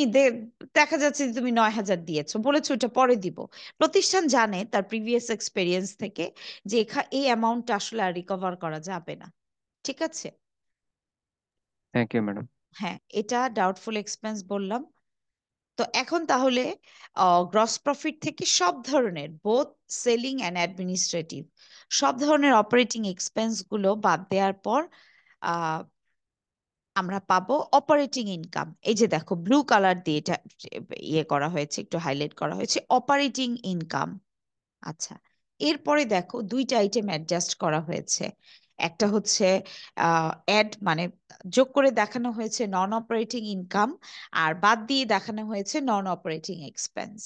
দেখা যাচ্ছে যে তুমি 9,000 দিয়েছো, বলেছো এটা পরে দিব। প্রতিষ্ঠান জানে তার প্রিভিয়াস এক্সপেরিয়েন্স থেকে যে এই অ্যামাউন্টটা আসলে আর রিকভার করা যাবে না। ঠিক আছে? Thank you madam. হ্যাঁ, এটা ডাউটফুল এক্সপেন্স বললাম। তো এখন তাহলে গ্রস প্রফিট থেকে সব ধরনের, বোথ সেলিং অ্যান্ড অ্যাডমিনিস্ট্রেটিভ, সব ধরনের অপারেটিং এক্সপেন্স গুলো বাদ দেওয়ার পর আমরা পাবো অপারেটিং ইনকাম। এই যে দেখো ব্লু কালার দিয়ে এটা ইয়ে করা হয়েছে, একটু হাইলাইট করা হয়েছে, অপারেটিং ইনকাম। আচ্ছা, এরপরে দেখো দুইটা আইটেম অ্যাডজাস্ট করা হয়েছে। একটা হচ্ছে অ্যাড মানে যোগ করে দেখানো হয়েছে নন অপারেটিং ইনকাম, আর বাদ দিয়ে দেখানো হয়েছে নন অপারেটিং এক্সপেন্স।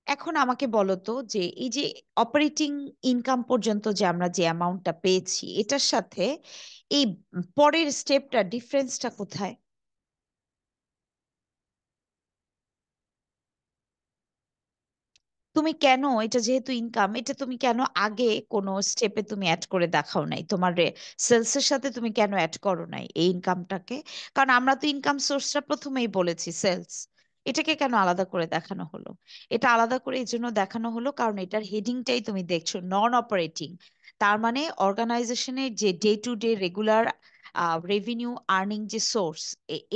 এখন আমাকে বলো তো যে এই যে অপারেটিং ইনকাম পর্যন্ত যে আমরা যে অ্যামাউন্টটা পেয়েছি, এটার সাথে এই পরের স্টেপটা ডিফারেন্সটা কোথায়? তুমি কেন এটা যেহেতু ইনকাম, এটা তুমি কেন আগে কোনো স্টেপে তুমি অ্যাড করে দেখাও নাই? তোমার সেলস এর সাথে তুমি কেন অ্যাড করো নাই এই ইনকামটাকে? কারণ আমরা তো ইনকাম সোর্সটা প্রথমেই বলেছি সেলস। এটাকে কেন আলাদা করে দেখানো হলো? এটা আলাদা করে এই জন্য দেখানো হলো কারণ এটার হেডিংটাই তুমি দেখছো নন অপারেটিং। তার মানে অর্গানাইজেশনের যে day to day regular revenue earning যে সোর্স,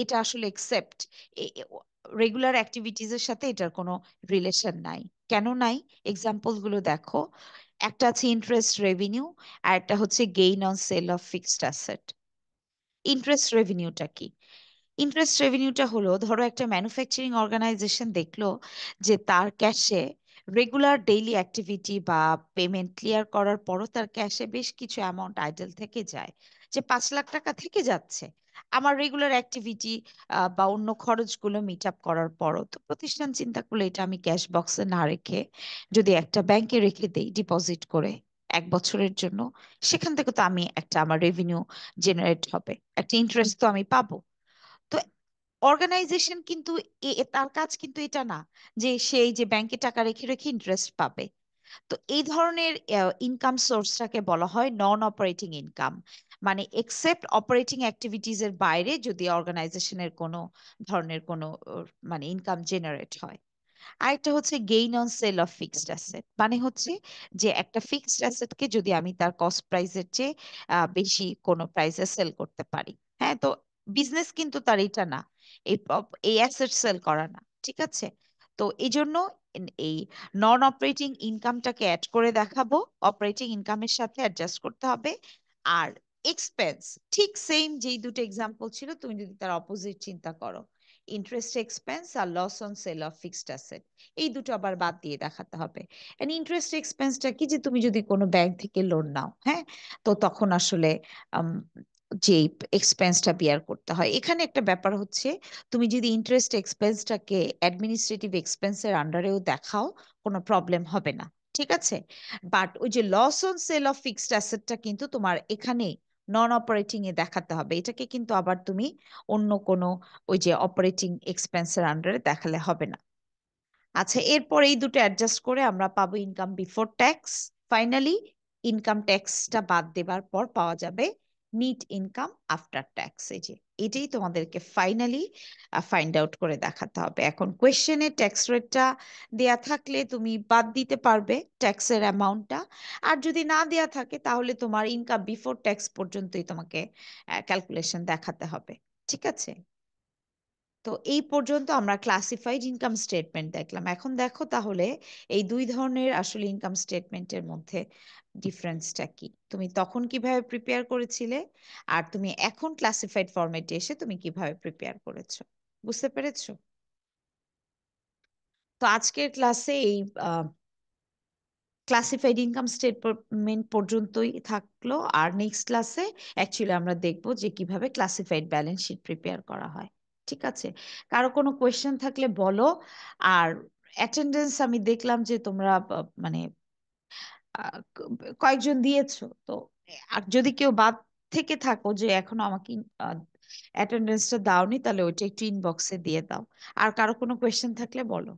এটা আসলে একসেপ্ট রেগুলার অ্যাক্টিভিটিজ এর সাথে এটার কোনো রিলেশন নাই। কেন নাই? এক্সাম্পল গুলো দেখো। একটা আছে ইন্টারেস্ট রেভিনিউ, আর একটা হচ্ছে gain on sale of fixed asset. Interest রেভিনিউটা কি? ইন্টারেস্ট রেভিনিউটা হলো, ধরো একটা ম্যানুফ্যাকচারিং অর্গানাইজেশন দেখলো যে তার ক্যাশে রেগুলার ডেইলি অ্যাক্টিভিটি বা পেমেন্ট ক্লিয়ার করার পরও তার ক্যাশে বেশ কিছু অ্যামাউন্ট আইডল থেকে যায়, যে 5 লাখ টাকা থেকে যাচ্ছে আমার রেগুলার অ্যাক্টিভিটি বা অন্য খরচগুলো মিট আপ করার পরও। তো প্রতিষ্ঠান চিন্তা করলে এটা আমি ক্যাশ বক্সে না রেখে যদি একটা ব্যাংকে রেখে দেই ডিপোজিট করে 1 বছরের জন্য, সেখান থেকে তো আমি একটা আমার রেভিনিউ জেনারেট হবে, একটা ইন্টারেস্ট তো আমি পাবো। তো অর্গানাইজেশন কিন্তু তার কাজ কিন্তু এটা না যে সেই যে ব্যাংকে টাকা রেখে রেখে ইন্টারেস্ট পাবে। তো এই ধরনের ইনকাম সোর্সটাকে বলা হয় নন অপারেটিং ইনকাম। মানে এক্সেপ্ট অপারেটিং অ্যাক্টিভিটিজ এর বাইরে যদি অর্গানাইজেশনের কোনো ধরনের কোনো মানে ইনকাম জেনারেট হয়। আরেকটা হচ্ছে gain on sale of fixed asset, মানে হচ্ছে যে একটা ফিক্সড অ্যাসেটকে যদি আমি তার কস্ট প্রাইসের চেয়ে বেশি কোনো প্রাইসে সেল করতে পারি। হ্যাঁ, তো বিজনেস কিন্তু তার এটা না, এই অ্যাসেট সেল করা না, ঠিক আছে? তো এই জন্য এই নন অপারেটিং ইনকামটাকে অ্যাড করে দেখাবো, অপারেটিং ইনকামের সাথে অ্যাডজাস্ট করতে হবে। আর এক্সপেন্স ঠিক সেম যেই দুটো এক্সাম্পল ছিল, তুমি যদি তার অপোজিট চিন্তা করো, ইন্টারেস্ট এক্সপেন্স আর loss on sale of fixed asset, এই দুটো আবার বাদ দিয়ে দেখাতে হবে। এন্ড ইন্টারেস্ট এক্সপেন্সটা কি, যে তুমি যদি কোনো ব্যাংক থেকে লোন নাও, হ্যাঁ, তো তখন আসলে আম, যে এক্সপেন্সটা বিয়ার করতে হয়। এখানে একটা ব্যাপার হচ্ছে, তুমি যদি ইন্টারেস্ট এক্সপেন্সটাকে অ্যাডমিনিস্ট্রেটিভ এক্সপেন্সের আন্ডারেও দেখাও, কোনো প্রবলেম হবে না, ঠিক আছে? বাট ওই যে loss on sale of fixed অ্যাসেটটা কিন্তু তোমার এখানে নন অপারেটিং এ দেখাতে হবে। এটাকে কিন্তু আবার তুমি অন্য কোনো ওই যে অপারেটিং এক্সপেন্সের আন্ডারে দেখালে হবে না। আচ্ছা, এরপর এই দুটো অ্যাডজাস্ট করে আমরা পাবো income before tax. Finally income ট্যাক্সটা বাদ দেবার পর পাওয়া যাবে নিট ইনকাম আফটার ট্যাক্স। এই যে এটাই তোমাদেরকে ফাইনালি ফাইন্ড আউট করে দেখাতে হবে। এখন কোয়েশ্চেনে ট্যাক্স রেটটা দেয়া থাকলে তুমি বাদ দিতে পারবে ট্যাক্সের অ্যামাউন্টটা, আর যদি না দেয়া থাকে তাহলে তোমার ইনকাম বিফোর ট্যাক্স পর্যন্তই তোমাকে ক্যালকুলেশন দেখাতে হবে, ঠিক আছে? তো এই পর্যন্ত আমরা ক্লাসিফাইড ইনকাম স্টেটমেন্ট দেখলাম। এখন দেখো তাহলে এই দুই ধরনের আসলে ইনকাম স্টেটমেন্টের মধ্যে ডিফারেন্সটা কি, তুমি তখন কিভাবে প্রিপেয়ার করেছিলে, আর তুমি এখন ক্লাসিফাইড ফরম্যাটে এসে তুমি কিভাবে প্রিপেয়ার করেছো, বুঝতে পেরেছো? তো আজকের ক্লাসে এই ক্লাসিফাইড ইনকাম স্টেটমেন্ট পর্যন্তই থাকলো। আর নেক্সট ক্লাসে অ্যাকচুয়ালি আমরা দেখবো যে কিভাবে ক্লাসিফাইড ব্যালেন্স শিট প্রিপেয়ার করা হয়, ঠিক আছে? কারো কোনো কোয়েশ্চেন থাকলে বলো। আর অ্যাটেন্ডেন্স আমি দেখলাম যে তোমরা মানে কয়েকজন দিয়েছো তো। আর যদি কেউ বাদ থেকে থাকো যে এখনো আমাকে অ্যাটেন্ডেন্সটা দাওনি, তাহলে ওইটা একটু ইনবক্সে দিয়ে দাও। আর কারো কোনো কোয়েশ্চেন থাকলে বলো।